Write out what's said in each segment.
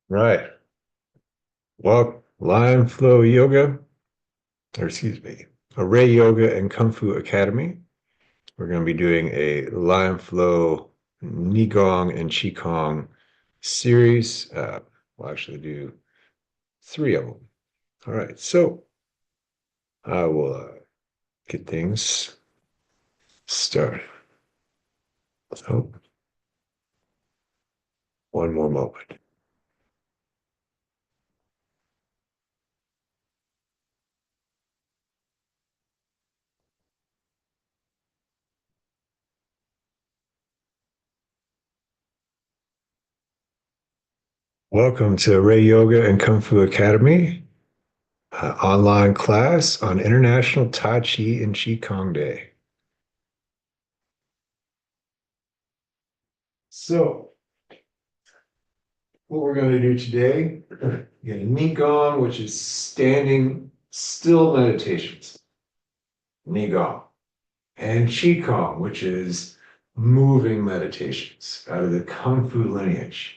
Right. Well, Lion Flow Yoga, or excuse me, Array Yoga and Kung Fu Academy. We're going to be doing a Lion Flow Neigong and Qigong series. We'll actually do three of them. All right. So I will get things started. So one more moment. Welcome to Array Yoga and Kung Fu Academy, online class on International Tai Chi and Qigong Day. So, what we're going to do today, get a Neigong, which is standing still meditations, Neigong, and Qigong, which is moving meditations out of the Kung Fu lineage.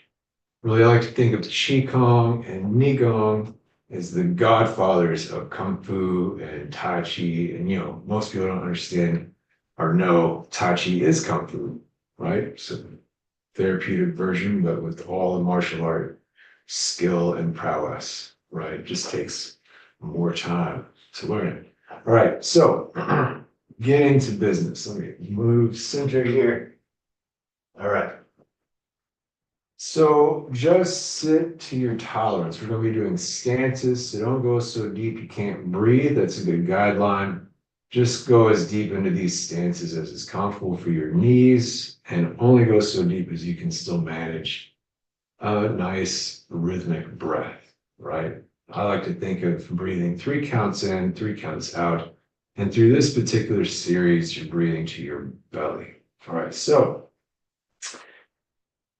Really, I like to think of Qigong and Neigong as the godfathers of Kung Fu and Tai Chi. And, most people don't understand or know Tai Chi is Kung Fu, right? So therapeutic version, but with all the martial art skill and prowess, right? It just takes more time to learn it. All right, so getting to business. Let me move center here. All right. So just sit to your tolerance. We're going to be doing stances, so don't go so deep you can't breathe. That's a good guideline. Just go as deep into these stances as is comfortable for your knees, and only go so deep as you can still manage a nice rhythmic breath, right? I like to think of breathing 3 counts in, 3 counts out. And through this particular series, you're breathing to your belly. All right, so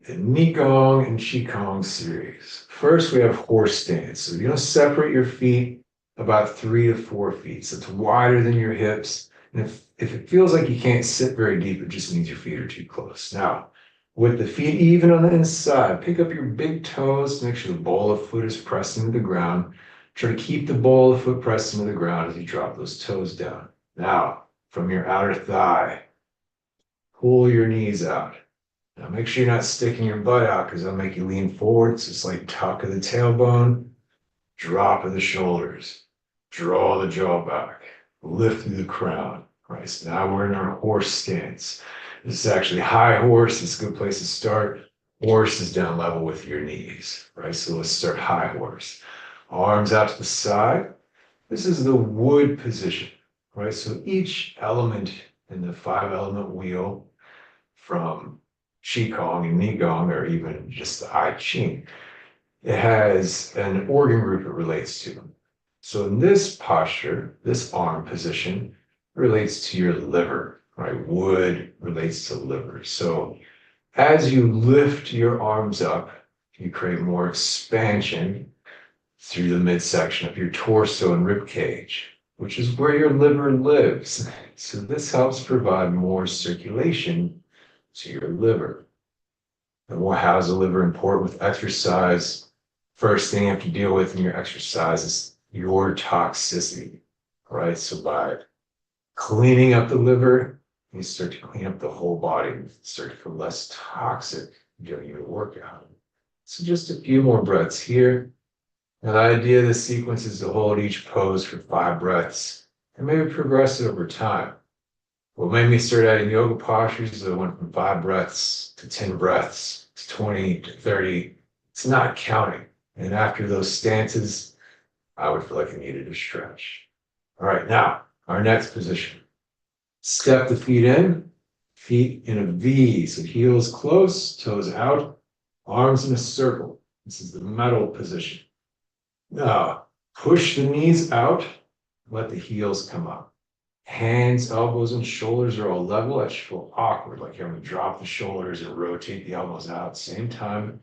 the Neigong and Qigong series. First, we have horse stance. So you're going to separate your feet about 3 to 4 feet. So it's wider than your hips. And if it feels like you can't sit very deep, it just means your feet are too close. Now, with the feet even on the inside, pick up your big toes. Make sure the ball of foot is pressed into the ground. Try to keep the ball of foot pressed into the ground as you drop those toes down. Now, from your outer thigh, pull your knees out. Now make sure you're not sticking your butt out because that'll make you lean forward. So it's like tuck of the tailbone, drop of the shoulders, draw the jaw back, lift through the crown. Right, so now we're in our horse stance. This is actually high horse. It's a good place to start. Horse is down level with your knees. Right, so let's start high horse. Arms out to the side. This is the wood position. Right, so each element in the 5 element wheel from Qigong and Neigong, or even just the I Ching, it has an organ group it relates to. So in this posture, this arm position relates to your liver, right? Wood relates to liver. So as you lift your arms up, you create more expansion through the midsection of your torso and rib cage, which is where your liver lives. So this helps provide more circulation to your liver. And how is the liver important with exercise? First thing you have to deal with in your exercise is your toxicity, right? So by cleaning up the liver, you start to clean up the whole body, start to feel less toxic during your workout. So just a few more breaths here. Now the idea of the sequence is to hold each pose for 5 breaths and maybe progress it over time. What made me start adding yoga postures is I went from 5 breaths to 10 breaths to 20 to 30. It's not counting. And after those stances, I would feel like I needed a stretch. All right, now our next position. Step the feet in a V. So heels close, toes out, arms in a circle. This is the metal position. Now, push the knees out, let the heels come up. Hands, elbows, and shoulders are all level. That should feel awkward, like you're going to drop the shoulders and rotate the elbows out at the same time.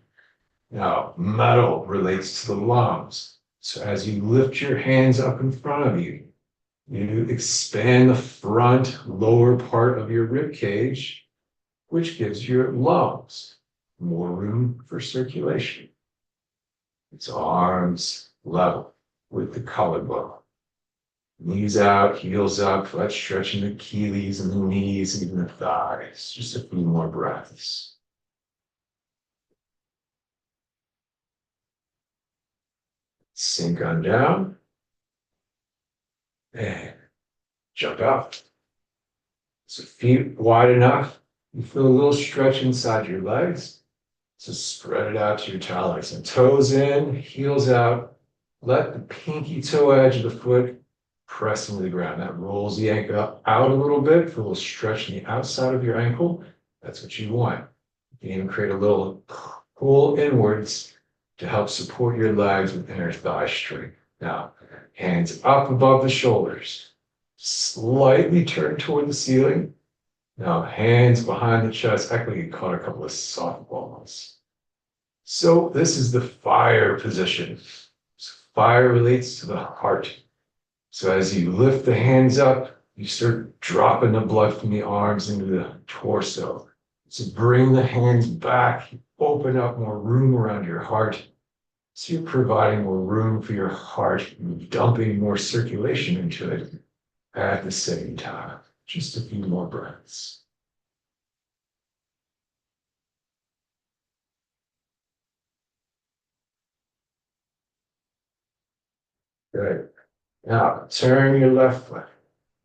Now, metal relates to the lungs. So as you lift your hands up in front of you, you expand the front lower part of your rib cage, which gives your lungs more room for circulation. Its arms level with the collarbone. Knees out, heels up, let's stretching the Achilles and the knees, even the thighs. Just a few more breaths. Sink on down. And jump out. So feet wide enough. You feel a little stretch inside your legs. So spread it out to your toe legs. And toes in, heels out. Let the pinky toe edge of the foot press into the ground. That rolls the ankle out a little bit for a little stretch in the outside of your ankle. That's what you want. You can even create a little pull inwards to help support your legs with inner thigh strength. Now, hands up above the shoulders. Slightly turn toward the ceiling. Now, hands behind the chest. Act like you caught a couple of softballs. So this is the fire position. So fire relates to the heart. So as you lift the hands up, you start dropping the blood from the arms into the torso. So bring the hands back, open up more room around your heart. So you're providing more room for your heart, and dumping more circulation into it at the same time. Just a few more breaths. Good. Now turn your left foot,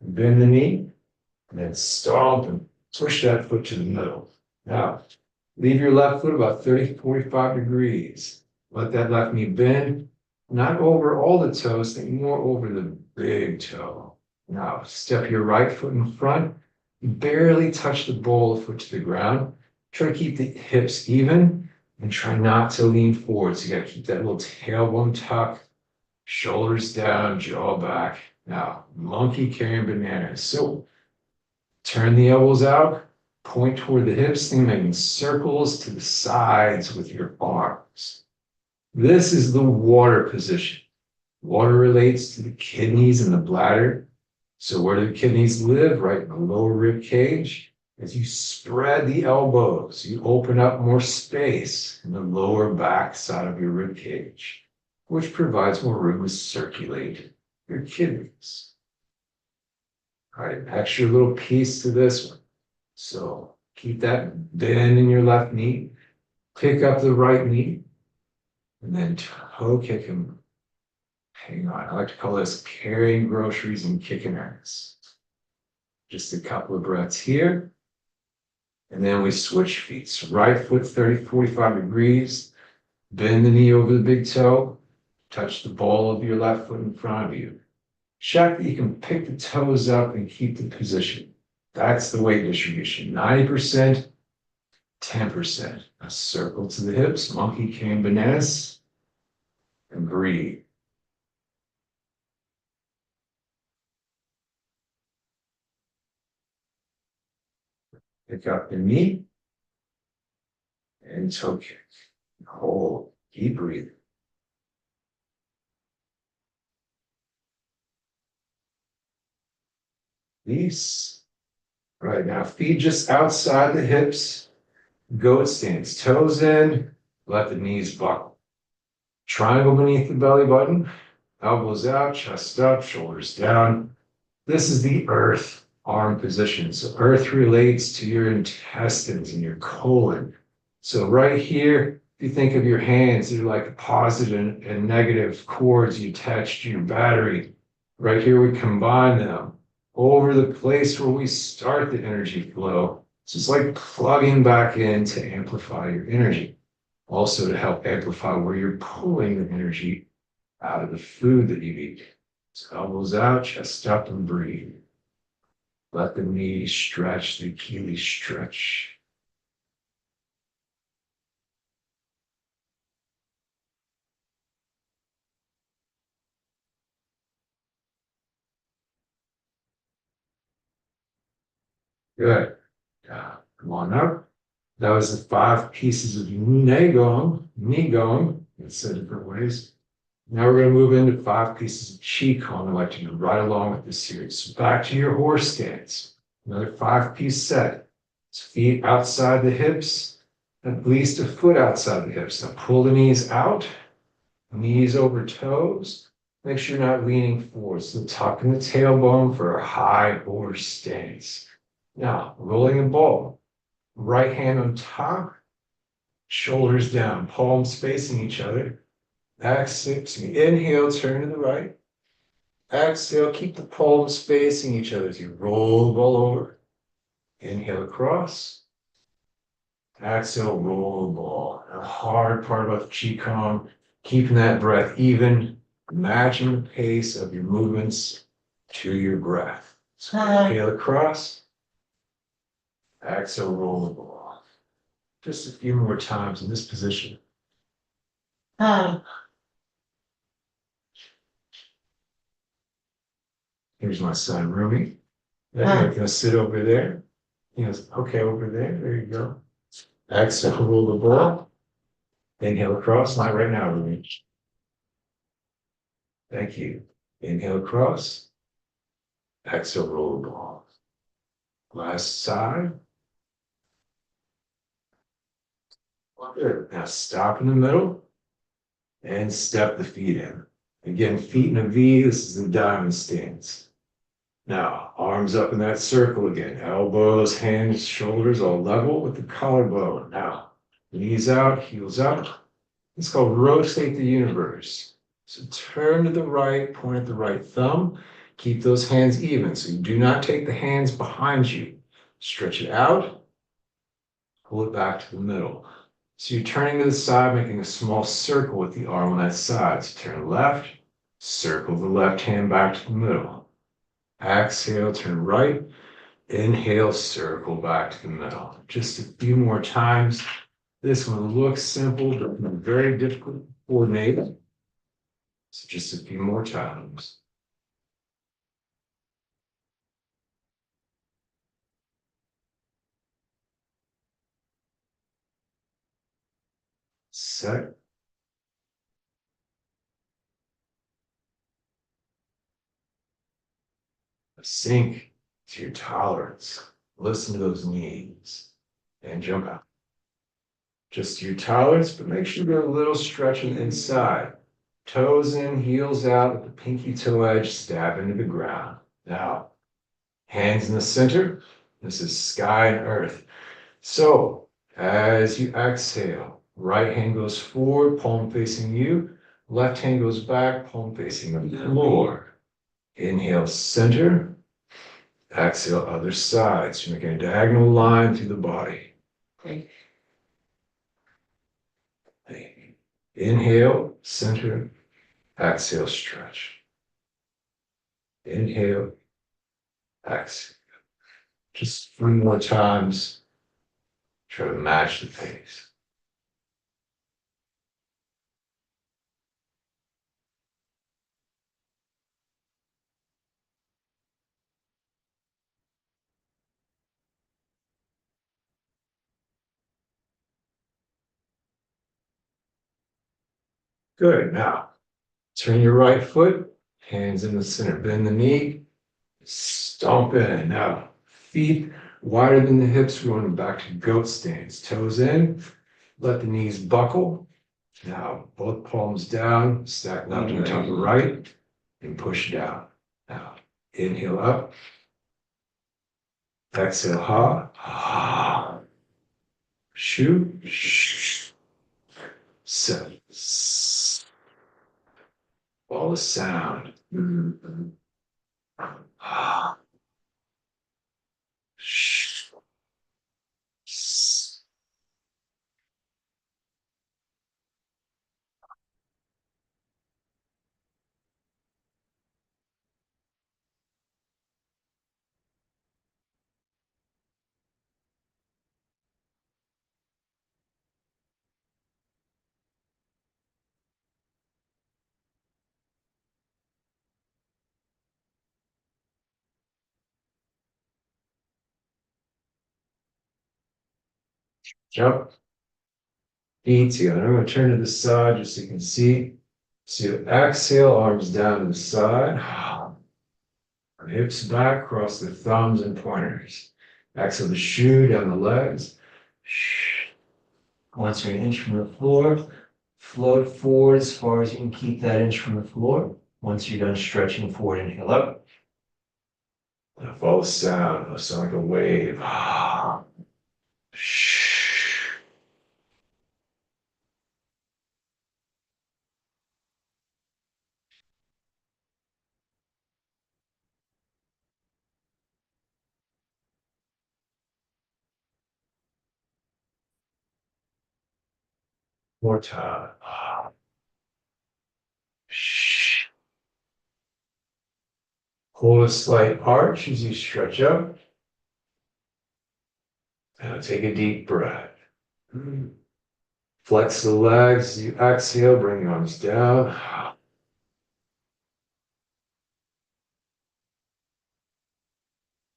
bend the knee, and then stomp and push that foot to the middle. Now, leave your left foot about 30, 45 degrees. Let that left knee bend, not over all the toes, think more over the big toe. Now, step your right foot in front, barely touch the ball of the foot to the ground. Try to keep the hips even and try not to lean forward. So you got to keep that little tailbone tuck, shoulders down, jaw back. Now, monkey carrying bananas. So turn the elbows out, point toward the hips, think making circles to the sides with your arms. This is the water position. Water relates to the kidneys and the bladder. So where do the kidneys live? Right in the lower rib cage. As you spread the elbows, you open up more space in the lower back side of your rib cage, which provides more room to circulate your kidneys. All right, extra little piece to this one. So keep that bend in your left knee, pick up the right knee, and then toe kick him. Hang on, I like to call this carrying groceries and kicking ass. Just a couple of breaths here. And then we switch feet. So right foot 30, 45 degrees, bend the knee over the big toe, touch the ball of your left foot in front of you. Check that you can pick the toes up and keep the position. That's the weight distribution. 90%, 10%. A circle to the hips, monkey carrying bananas, and breathe. Pick up the knee and toe kick. Hold. Keep breathing. Release. Right now, feet just outside the hips. Goat stance. Toes in. Let the knees buckle. Triangle beneath the belly button. Elbows out, chest up, shoulders down. This is the earth arm position. So earth relates to your intestines and your colon. So right here, if you think of your hands, they're like positive and negative cords you attach to your battery. Right here, we combine them over the place where we start the energy flow. It's just like plugging back in to amplify your energy. Also to help amplify where you're pulling the energy out of the food that you eat. So elbows out, chest up, and breathe. Let the knees stretch, the Achilles stretch. Good. Come on up. That was the 5 pieces of Neigong, it's said different ways. Now we're going to move into 5 pieces of Qigong. I'd like to do right along with this series. So back to your horse stance. Another 5-piece set. It's feet outside the hips, at least a foot outside the hips. Now pull the knees out, Knees over toes. Make sure you're not leaning forward. So tucking the tailbone for a high horse stance. Now, rolling the ball. Right hand on top, shoulders down, palms facing each other. Inhale, turn to the right. Exhale, keep the palms facing each other as you roll the ball over. Inhale across. Exhale, roll the ball. The hard part about the Qigong, keeping that breath even, matching the pace of your movements to your breath. So inhale across. Exhale, roll the ball. Just a few more times in this position. Here's my son, Rumi. Then you're gonna sit over there. He goes, okay, over there. There you go. Exhale, roll the ball. Inhale across. Not right now, Rumi. Thank you. Inhale across. Exhale, roll the ball. Last side. Good. Now stop in the middle and step the feet in. Again, feet in a V. This is the diamond stance. Now, arms up in that circle again. Elbows, hands, shoulders all level with the collarbone. Now, knees out, heels up. It's called rotate the universe. So turn to the right, point at the right thumb. Keep those hands even. So you do not take the hands behind you. Stretch it out. Pull it back to the middle. So you're turning to the side, making a small circle with the arm on that side. So turn left, circle the left hand back to the middle. Exhale, turn right. Inhale, circle back to the middle. Just a few more times. This one looks simple, but very difficult to coordinate. So just a few more times. Set. Sink to your tolerance. Listen to those knees and jump out. Just to your tolerance, but make sure you're a little stretching inside. Toes in, heels out, with the pinky toe edge stab into the ground. Now, hands in the center. This is sky and earth. So, as you exhale, right hand goes forward, palm facing you. Left hand goes back, palm facing the floor. Inhale, center. Exhale, other side. So you're making a diagonal line through the body. Okay. Inhale, center. Exhale, stretch. Inhale, exhale. Just 3 more times. Try to match the pace. Good. Now, turn your right foot, hands in the center, bend the knee, stomp in. Now, feet wider than the hips, we're going back to goat stance. Toes in, let the knees buckle. Now, both palms down, stack left on top of right, and push down. Now, inhale up. Exhale, ha, ha. Shoot, shh. Set. Follow the sound. Ha. Shh. Jump. Feet together. I'm going to turn to the side just so you can see. So you exhale, arms down to the side. Hips back, cross the thumbs and pointers. Exhale the shoe down the legs. Once you're an inch from the floor, Float forward as far as you can keep that inch from the floor. Once you're done stretching forward, inhale up. Now follow the sound. It'll sound like a wave. Shh. More time. Shh. Hold a slight arch as you stretch up. Now take a deep breath. Flex the legs. You exhale, bring your arms down.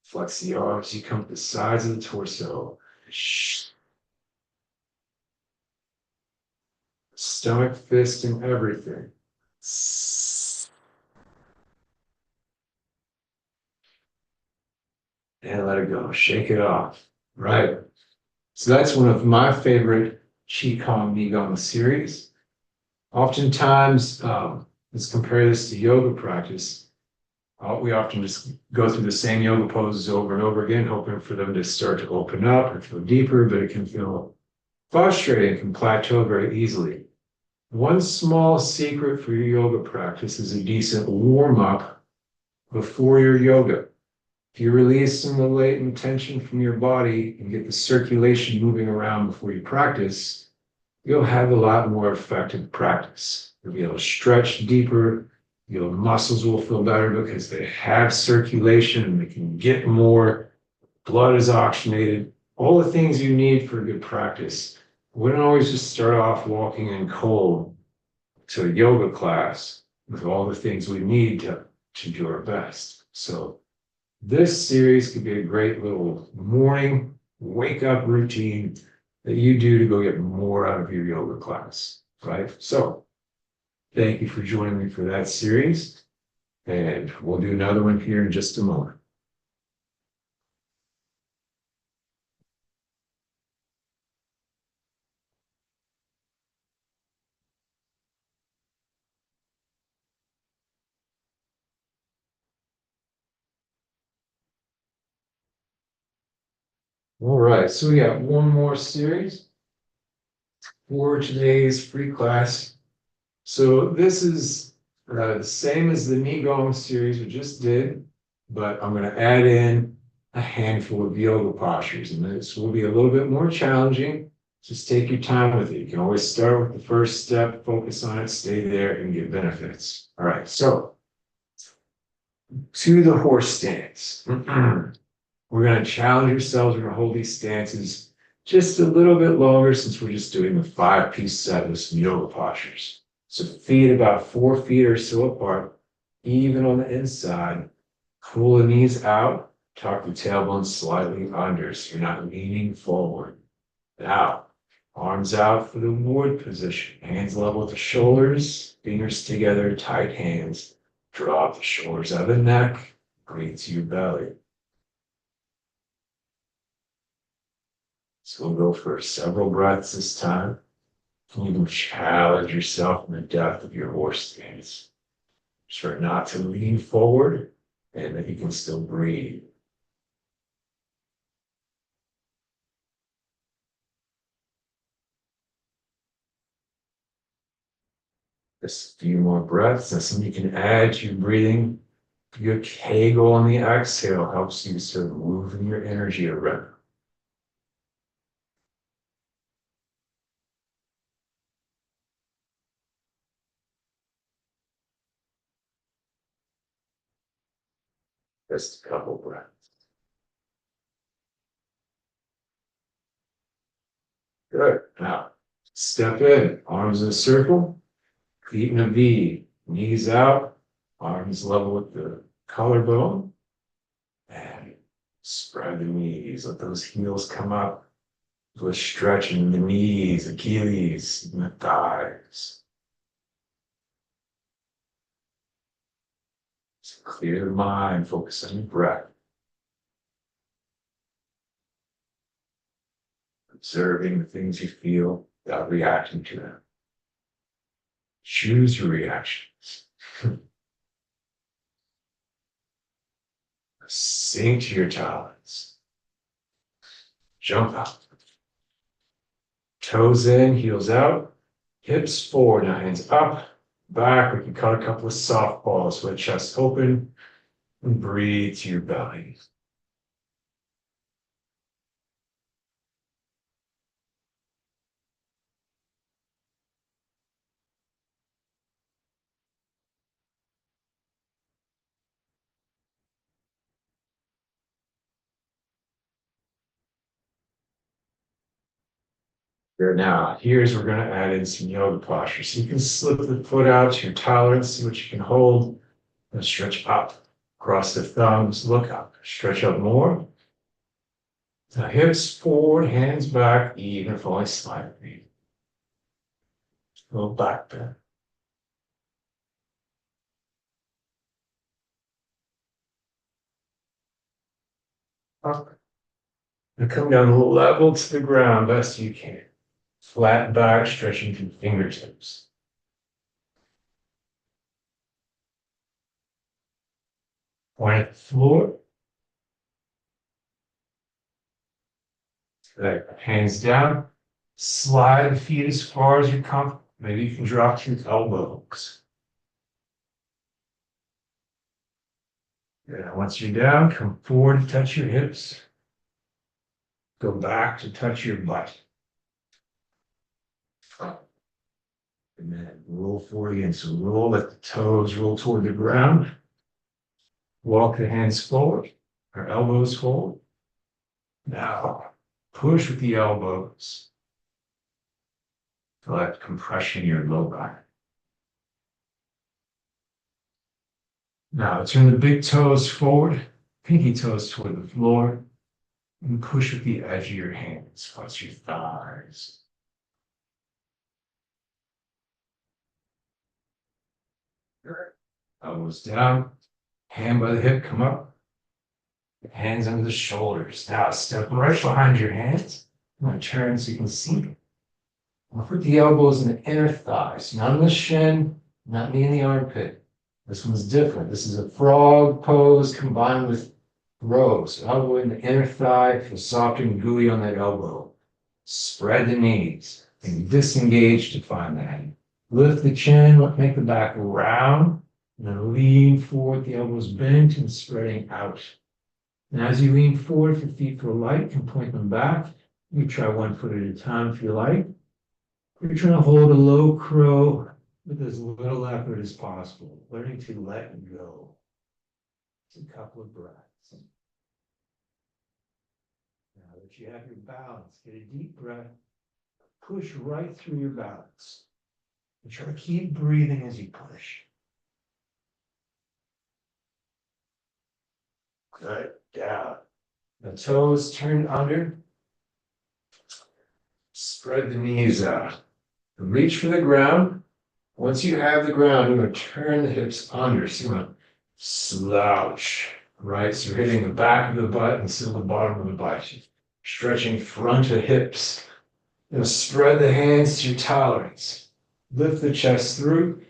Flex the arms. You come to the sides of the torso. Shh. Stomach, fist, and everything. And let it go. Shake it off. Right. So that's one of my favorite Qigong Neigong series. Oftentimes, let's compare this to yoga practice. We often just go through the same yoga poses over and over again, hoping for them to start to open up and feel deeper, but it can feel frustrating, can plateau very easily. One small secret for your yoga practice is a decent warm up before your yoga. If you release some of the latent tension from your body and get the circulation moving around before you practice, you'll have a lot more effective practice. You'll be able to stretch deeper. Your muscles will feel better because they have circulation and they can get more. Blood is oxygenated. All the things you need for a good practice. We don't always just start off walking in cold to a yoga class with all the things we need to do our best. So this series could be a great little morning wake up routine that you do to go get more out of your yoga class, right? So thank you for joining me for that series. And we'll do another one here in just a moment. All right, so we got one more series for today's free class. So this is the same as the Neigong series we just did, but I'm going to add in a handful of yoga postures, and this will be a little bit more challenging. Just take your time with it. You can always start with the first step, focus on it, stay there, and get benefits. All right, so to the horse stance. We're going to challenge ourselves. We're going to hold these stances just a little bit longer since we're just doing the 5-piece set with some yoga postures. So feet about 4 feet or so apart, even on the inside. Pull the knees out, tuck the tailbone slightly under so you're not leaning forward. Now, arms out for the wood position. Hands level with the shoulders, fingers together, tight hands. Drop the shoulders out of the neck, breathe to your belly. So we'll go for several breaths this time. You can challenge yourself in the depth of your horse stance. Try not to lean forward and that you can still breathe. Just a few more breaths. And something you can add to your breathing. Your kegel on the exhale helps you sort of moving your energy around. Just a couple breaths. Good. Now, step in. Arms in a circle. Feet in a V. Knees out. Arms level with the collarbone. And spread the knees. Let those heels come up. So we're stretching the knees, Achilles, and the thighs. So clear the mind, focus on your breath. Observing the things you feel without reacting to them. Choose your reactions. Sink to your talons. Jump up. Toes in, heels out. Hips forward. Now hands up, back. We can cut a couple of softballs with chest open. And breathe to your belly. Here now, here's we're going to add in some yoga posture. So you can slip the foot out to your tolerance, see what you can hold, and stretch up. Cross the thumbs, look up, stretch up more. Now hips forward, hands back, even if only slightly. A little back bend. Up. And come down level to the ground best you can. Flat back, stretching through fingertips. Point at the floor. Good. Hands down. Slide the feet as far as you're comfortable. Maybe you can drop to your elbows. Good. Once you're down, come forward to touch your hips. Go back to touch your butt. And then roll forward again. So roll, let the toes roll toward the ground. Walk the hands forward, or elbows forward. Now, push with the elbows. Feel that compression in your low back. Now, turn the big toes forward, pinky toes toward the floor, and push with the edge of your hands, plus your thighs. Elbows down, hand by the hip, come up. Hands under the shoulders. Now, step right behind your hands. I'm going to turn so you can see. I'll put the elbows in the inner thighs, not in the shin, not knee in the armpit. This one's different. This is a frog pose combined with rows. Elbow in the inner thigh, feel soft and gooey on that elbow. Spread the knees and disengage to find that. Lift the chin, make the back round, and then lean forward, the elbows bent and spreading out. And as you lean forward, if your feet feel light, you can point them back. You try one foot at a time if you like. You're trying to hold a low crow with as little effort as possible, learning to let go. It's a couple of breaths. Now that you have your balance, get a deep breath, push right through your balance. And try to keep breathing as you push. Good, down. The toes turn under. Spread the knees out. Reach for the ground. Once you have the ground, you're going to turn the hips under. So you're going to slouch, right? So you're hitting the back of the butt instead of the bottom of the butt. Stretching front of hips. You're going to spread the hands to your tolerance. Lift the chest through.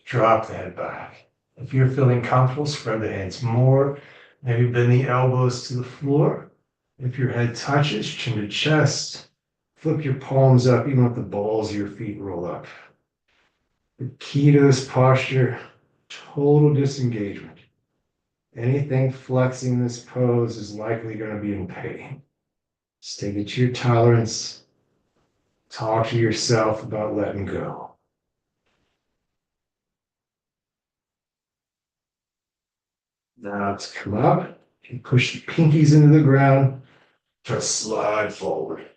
Drop the head back. If you're feeling comfortable, spread the hands more. Maybe bend the elbows to the floor. If your head touches, chin to chest. Flip your palms up, even if the balls of your feet roll up. The key to this posture, total disengagement. Anything flexing this pose is likely going to be in pain. Stay to your tolerance. Talk to yourself about letting go. Now to come up and push the pinkies into the ground. Try to slide forward.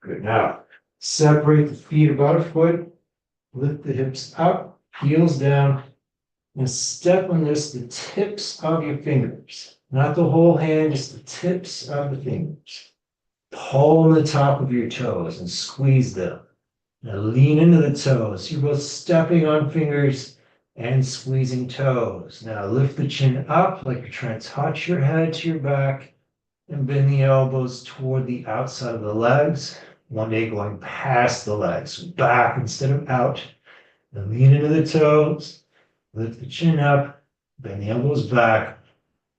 Good. Now, separate the feet about a foot. Lift the hips up, heels down, and step on this, the tips of your fingers. Not the whole hand, just the tips of the fingers. Pull the top of your toes and squeeze them. Now lean into the toes. You're both stepping on fingers and squeezing toes. Now lift the chin up like you're trying to touch your head to your back and bend the elbows toward the outside of the legs. One day going past the legs, back instead of out. Then lean into the toes, lift the chin up, bend the elbows back,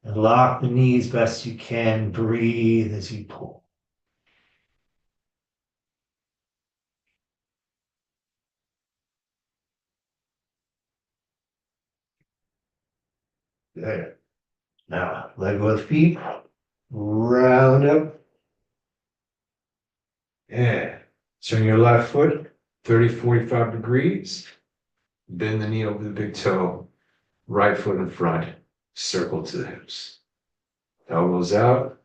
and lock the knees best you can. Breathe as you pull. Good. Now, let go of the feet, round up. Yeah. Turn your left foot 30, 45 degrees. Bend the knee over the big toe. Right foot in front. Circle to the hips. Elbows out.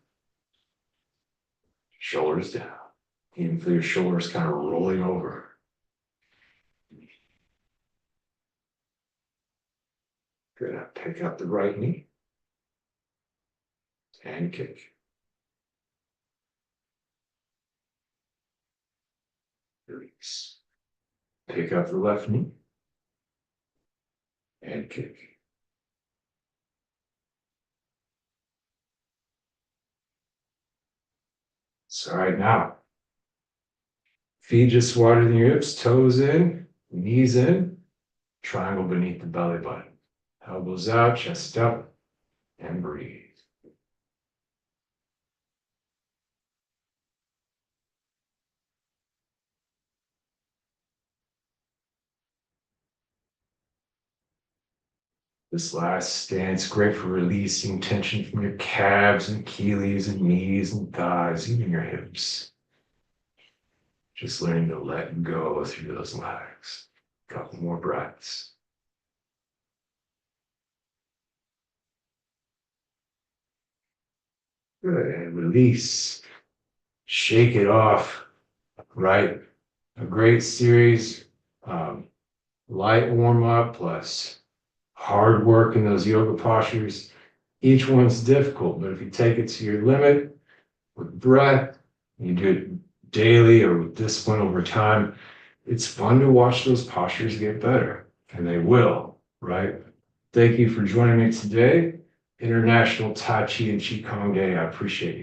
Shoulders down. Even feel your shoulders kind of rolling over. Good. Now pick up the right knee. And kick. Release. Pick up the left knee. And kick. So right now, feet just wider than your hips, toes in, knees in, triangle beneath the belly button. Elbows out, chest up, and breathe. This last stance, great for releasing tension from your calves and Achilles and knees and thighs, even your hips. Just learning to let go through those legs. A couple more breaths. Good, and release. Shake it off, right? A great series. Light warm up plus hard work in those yoga postures. Each one's difficult, but if you take it to your limit with breath, you do it daily or with discipline over time, it's fun to watch those postures get better, and they will, right? Thank you for joining me today. International Tai Chi and Qigong Day. I appreciate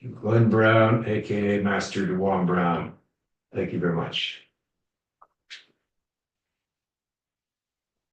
you. Glenn Brown, aka Master Dewan Brown. Thank you very much.